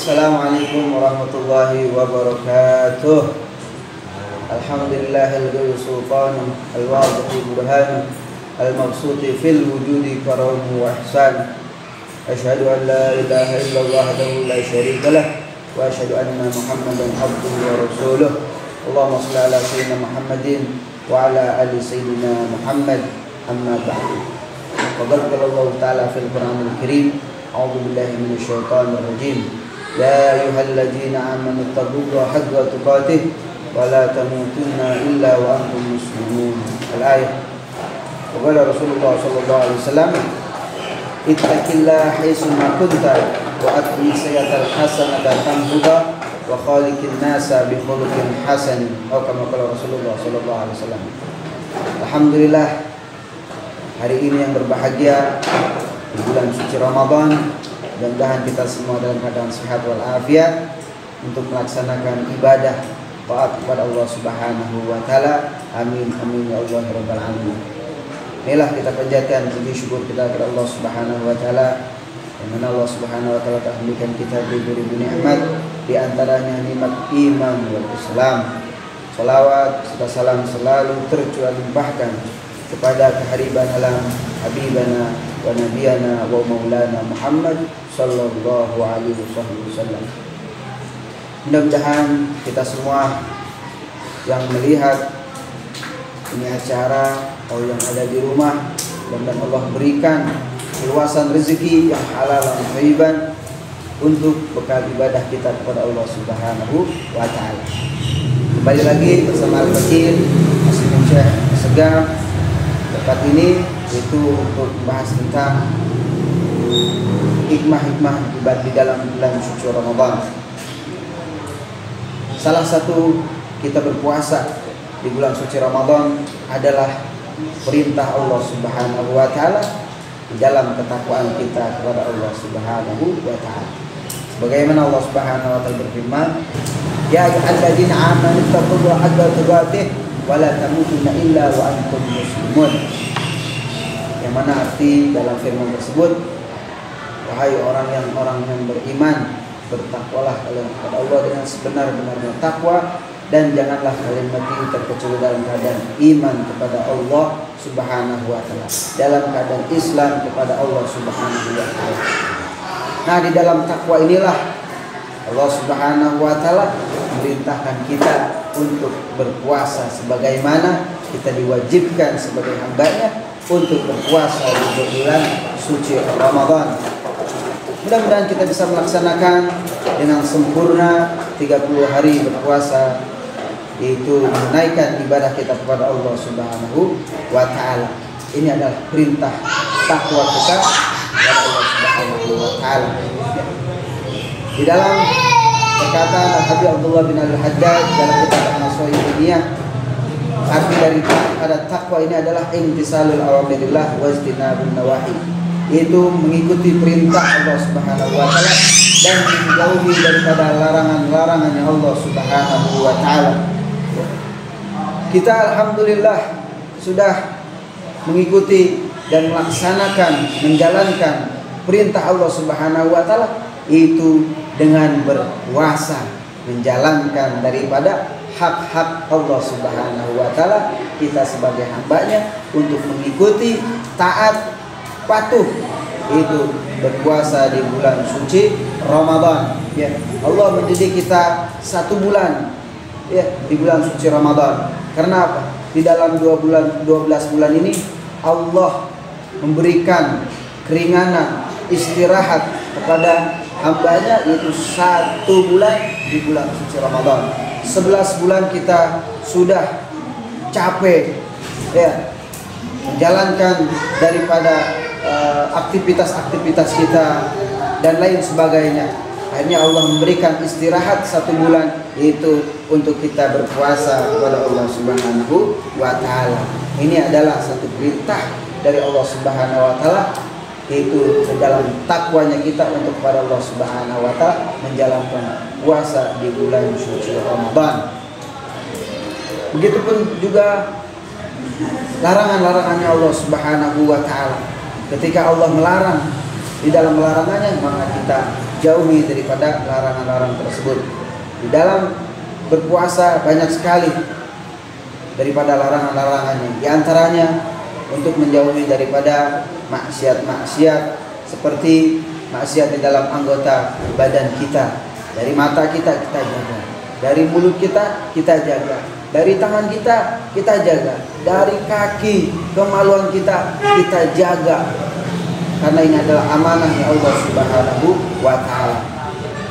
Assalamualaikum warahmatullahi wabarakatuh. Alhamdulillahil ghayyi sultan al-wadhi burhan al-mabsuti fil wujudi karamu wa ihsan. Asyhadu an la ilaha illallah wahdahu la syarika lah wa asyhadu anna Muhammadan abduhu wa rasuluh. Allahumma shalli ala sayyidina Muhammadin wa ala ali sayyidina Muhammad. Amma ba'du. Qala Allah ta'ala fil Qur'anil Karim, a'udzu billahi minasyaitonir rajim. Ya ayyuhalladzina amanu taqullaha haqqa tuqatih wa la tamutunna illa wa antum muslimun. Al-ayah. Wa qala Rasulullah sallallahu alaihi wasallam, ittaqillaha haitsu ma kunta wa atbi sayyatal hasanata tamhuha wa khaliqin nasa bi khuluqin hasan. Atau kama qala Rasulullah sallallahu alaihi wasallam. Alhamdulillah, hari ini yang berbahagia di bulan suci Ramadan. Mudah-mudahan kita semua dalam keadaan sehat walafiat untuk melaksanakan ibadah taat kepada Allah Subhanahu wa taala. Amin amin ya Allah rabbal alamin. Inilah kita panjatkan puji syukur kita kepada Allah Subhanahu wa taala, yang mana Allah Subhanahu wa taala telah memberikan kita beribu-ribu nikmat, di antaranya nikmat iman wal Islam. Salawat serta salam selalu tercurah limpahkan kepada kehariban alam habibana wa nabiyana wa maulana Muhammad sallallahu alaihi wasallam. Mudah-mudahan kita semua yang melihat ini acara atau yang ada di rumah, mudah-mudahan Allah berikan keluasan rezeki yang halal dan thayyiban untuk bekal ibadah kita kepada Allah Subhanahu wa taala. Kembali lagi bersama Al-Fakir Muslim Syekh Segam. Tempat ini itu untuk membahas tentang hikmah-hikmah di dalam bulan suci Ramadan. Salah satu kita berpuasa di bulan suci Ramadan adalah perintah Allah Subhanahu wa taala di dalam ketakwaan kita kepada Allah Subhanahu wa taala. Sebagaimana Allah Subhanahu wa taala berfirman, ya ayyuhalladzina amanu taqullaha haqqa tuqatih wa la tamutunna illa wa antum muslimun. Yang mana arti dalam firman tersebut, wahai orang yang beriman, bertakwalah kalian kepada Allah dengan sebenar-benarnya takwa, dan janganlah kalian mati terkecuali dalam keadaan iman kepada Allah Subhanahu wa taala, dalam keadaan Islam kepada Allah Subhanahu wa taala. Nah, di dalam takwa inilah Allah Subhanahu wa taala memerintahkan kita untuk berpuasa, sebagaimana kita diwajibkan sebagai hamba-Nya untuk berpuasa di bulan suci Ramadan. Mudah-mudahan kita bisa melaksanakan dengan sempurna 30 hari berpuasa, yaitu menaikkan ibadah kita kepada Allah Subhanahu wa taala. Ini adalah perintah takwa kita kepada Allah Subhanahu wa taala. Di dalam perkataan Al-Habib Abdullah bin Al-Haddad dalam kitab An-Nasihat Diniyah, arti dari takwa ini adalah imtisalul awamirillah wa ijtinabun nawahi, yaitu mengikuti perintah Allah Subhanahu wa taala dan menjauhi daripada larangan-larangannya Allah Subhanahu wa taala. Kita alhamdulillah sudah mengikuti dan melaksanakan, menjalankan perintah Allah Subhanahu wa taala, itu dengan berpuasa, menjalankan daripada hak-hak Allah Subhanahu wa taala, kita sebagai hamba-Nya untuk mengikuti, taat, patuh, itu berpuasa di bulan suci Ramadan. Ya, Allah mendidik kita 1 bulan ya di bulan suci Ramadan. Karena apa? Di dalam 12 bulan ini Allah memberikan keringanan, istirahat kepada hambanya, yaitu 1 bulan di bulan suci Ramadan. 11 bulan kita sudah capek ya menjalankan daripada aktivitas-aktivitas kita dan lain sebagainya. Akhirnya Allah memberikan istirahat 1 bulan, yaitu untuk kita berpuasa kepada Allah Subhanahu wa Ta'ala. Ini adalah satu perintah dari Allah Subhanahu wa Ta'ala, yaitu dalam takwanya kita untuk kepada Allah Subhanahu wa Ta'ala menjalankan puasa di bulan suci Ramadan. Begitupun juga larangan-larangannya Allah Subhanahu wa Ta'ala. Ketika Allah melarang, di dalam larangannya maka kita jauhi daripada larangan-larangan tersebut. Di dalam berpuasa banyak sekali daripada larangan-larangannya. Di antaranya untuk menjauhi daripada maksiat-maksiat seperti maksiat di dalam anggota badan kita. Dari mata kita jaga, dari mulut kita jaga, dari tangan kita jaga, dari kaki kemaluan kita jaga. Karena ini adalah amanah yang Allah Subhanahu wa Ta'ala.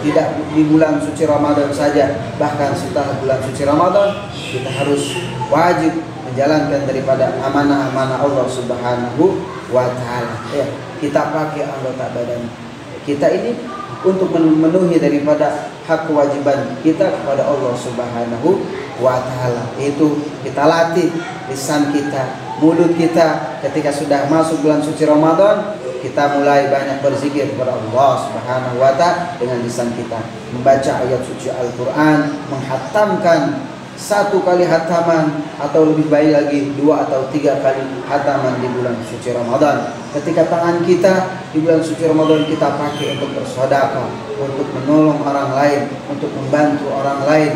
Tidak di bulan suci Ramadan saja, bahkan setelah bulan suci Ramadan kita harus wajib menjalankan daripada amanah-amanah Allah Subhanahu wa Ta'ala. Ya, kita pakai anggota badan kita ini untuk memenuhi daripada hak kewajiban kita kepada Allah Subhanahu wa Ta'ala. Itu kita latih lisan kita, mulut kita. Ketika sudah masuk bulan suci Ramadan, kita mulai banyak berzikir kepada Allah Subhanahu wa Ta'ala dengan lisan kita, membaca ayat suci Al-Quran, menghatamkan 1 kali hataman atau lebih baik lagi 2 atau 3 kali hataman di bulan suci Ramadan. Ketika tangan kita di bulan suci Ramadan kita pakai untuk bersedekah, untuk menolong orang lain, untuk membantu orang lain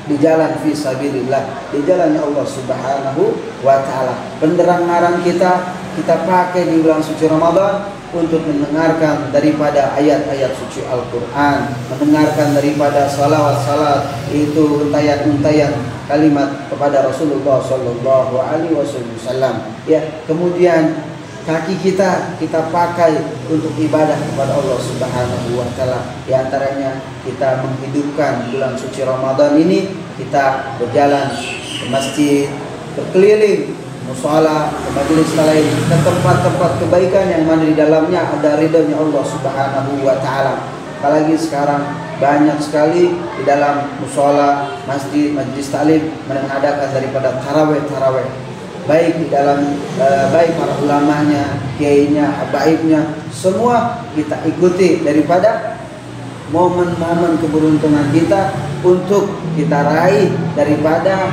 di jalan fisabilillah, di jalan Allah Subhanahu wa Ta'ala. Pendengaran kita pakai di bulan suci Ramadan untuk mendengarkan daripada ayat-ayat suci Al-Quran, mendengarkan daripada salawat-salat, itu untayan-untayan kalimat kepada Rasulullah Sallallahu Alaihi Wasallam. Ya, kemudian kaki kita pakai untuk ibadah kepada Allah Subhanahu wa Ta'ala. Di antaranya kita menghidupkan bulan suci Ramadan ini, kita berjalan ke masjid, berkeliling mushola, ke majelis lain, ke tempat-tempat kebaikan yang mana di dalamnya ada ridhonya Allah Subhanahu wa Ta'ala. Apalagi sekarang banyak sekali di dalam mushola, masjid, majelis taklim mengadakan daripada tarawih, baik di dalam baik para ulamanya, kiainya, habaibnya, semua kita ikuti daripada momen-momen keberuntungan kita untuk kita raih daripada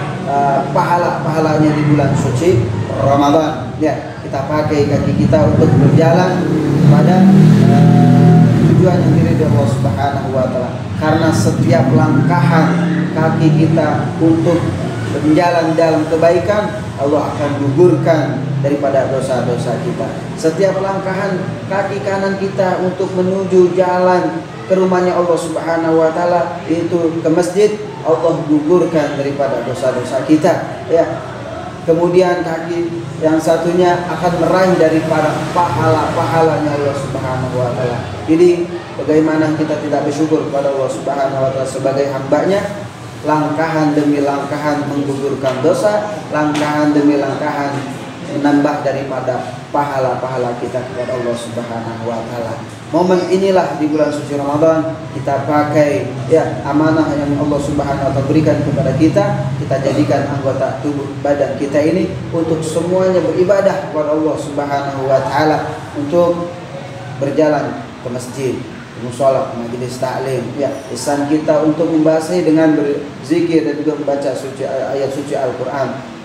pahala-pahalanya di bulan suci Ramadan. Ya, kita pakai kaki kita untuk berjalan pada tujuan yang diridhoi Allah Subhanahu wa Ta'ala. Karena setiap langkahan kaki kita untuk berjalan dalam kebaikan, Allah akan gugurkan daripada dosa-dosa kita. Setiap langkahan kaki kanan kita untuk menuju jalan ke rumahnya Allah Subhanahu wa Ta'ala, itu ke masjid, Allah gugurkan daripada dosa-dosa kita. Ya. Kemudian kaki yang satunya akan meraih daripada pahala-pahalanya Allah Subhanahu wa Ta'ala. Jadi bagaimana kita tidak bersyukur kepada Allah Subhanahu wa Ta'ala sebagai hambanya? Langkahan demi langkahan menggugurkan dosa, langkahan demi langkahan menambah daripada pahala-pahala kita kepada Allah Subhanahu wa Ta'ala. Momen inilah di bulan suci Ramadan kita pakai ya amanah yang Allah Subhanahu wa Ta'ala berikan kepada kita jadikan anggota tubuh badan kita ini untuk semuanya beribadah kepada Allah Subhanahu wa Ta'ala, untuk berjalan ke masjid, mushola, majelis taklim, ya, lisan kita untuk membasahi dengan berzikir dan juga membaca ayat suci Al-Quran.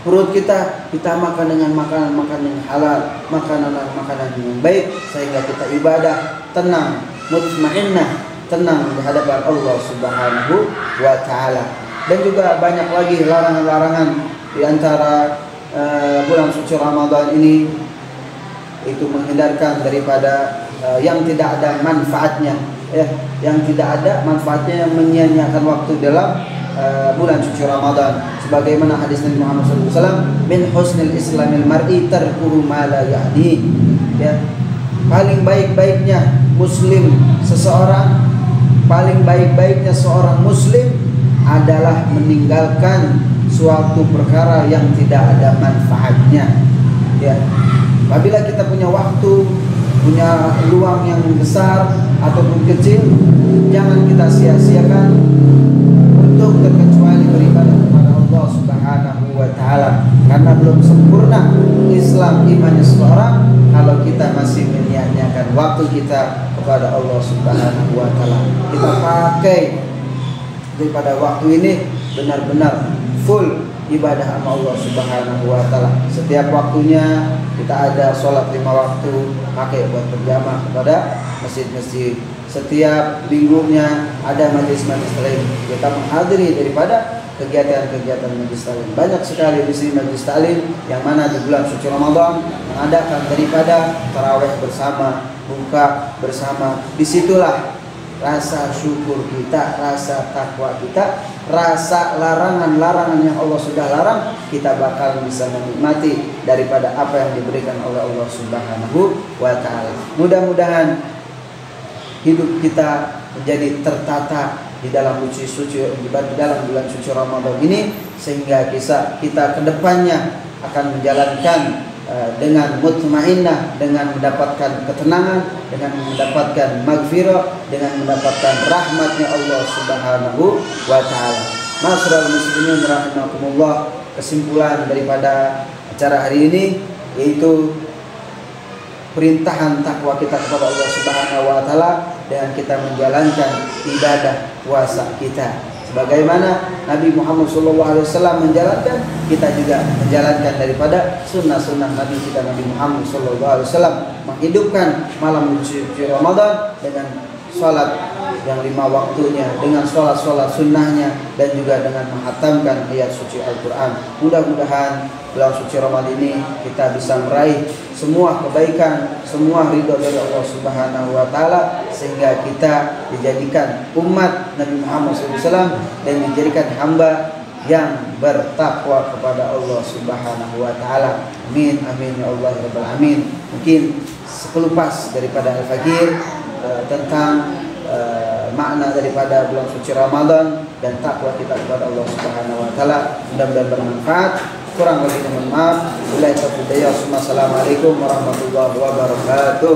Perut kita makan dengan makanan-makanan yang halal, makanan-makanan yang baik, sehingga kita ibadah tenang, mutmainnah, tenang di hadapan Allah Subhanahu wa Ta'ala. Dan juga banyak lagi larangan-larangan di antara bulan suci Ramadan ini. itu menghindarkan daripada yang tidak ada manfaatnya, yang tidak ada manfaatnya, yang menyia-nyiakan waktu dalam bulan suci Ramadan. Sebagaimana hadis Nabi Muhammad SAW, min husnil islamil mar'i tarkuhu ma la ya'ni. Ya, paling baik-baiknya muslim seseorang, paling baik-baiknya seorang muslim adalah meninggalkan suatu perkara yang tidak ada manfaatnya. Ya, apabila kita punya waktu, punya luang yang besar ataupun kecil, jangan kita sia-siakan untuk terkecuali beribadah kepada Allah Subhanahu wa taala. Karena belum sempurna Islam imannya seseorang kalau kita masih menyia-nyiakan waktu kita kepada Allah Subhanahu wa taala. Kita pakai daripada waktu ini benar-benar full ibadah sama Allah Subhanahu wa taala. Setiap waktunya kita ada sholat 5 waktu, pakai buat berjamaah kepada masjid-masjid. Setiap minggunya ada majlis-majlis taklim, kita menghadiri daripada kegiatan-kegiatan majlis taklim. Banyak sekali di sini majlis taklim yang mana di bulan suci Ramadan mengadakan daripada tarawih bersama, buka bersama. Disitulah rasa syukur kita, rasa takwa kita, rasa larangan-larangan yang Allah sudah larang, kita bakal bisa menikmati daripada apa yang diberikan oleh Allah Subhanahu wa taala. Mudah-mudahan hidup kita menjadi tertata di dalam dalam bulan suci Ramadan ini, sehingga kita kedepannya akan menjalankan dengan mutmainnah, dengan mendapatkan ketenangan, dengan mendapatkan maghfirah, dengan mendapatkan rahmatnya Allah Subhanahu wa taala. Ma'asyiral muslimin rahimakumullah, kesimpulan daripada acara hari ini yaitu perintahan takwa kita kepada Allah Subhanahu wa taala dengan kita menjalankan ibadah puasa kita. Sebagaimana Nabi Muhammad SAW menjalankan, kita juga menjalankan daripada sunnah-sunnah Nabi kita, Nabi Muhammad SAW, menghidupkan malam suci Ramadan dengan sholat yang 5 waktunya, dengan sholat-sholat sunnahnya, dan juga dengan menghatamkan ayat suci Al-Quran. Mudah-mudahan bulan suci Ramadan ini kita bisa meraih semua kebaikan, semua ridho dari Allah Subhanahu wa taala, sehingga kita dijadikan umat Nabi Muhammad SAW dan dijadikan hamba yang bertakwa kepada Allah Subhanahu wa taala. Amin amin ya Allah ya rabbal alamin. Mungkin sekelupas daripada Al-Fakir tentang makna daripada bulan suci Ramadan dan takwa kita kepada Allah Subhanahu wa taala. Mudah-mudahan bermanfaat. Kurang lebihnya mohon maaf. Assalamualaikum warahmatullahi wabarakatuh.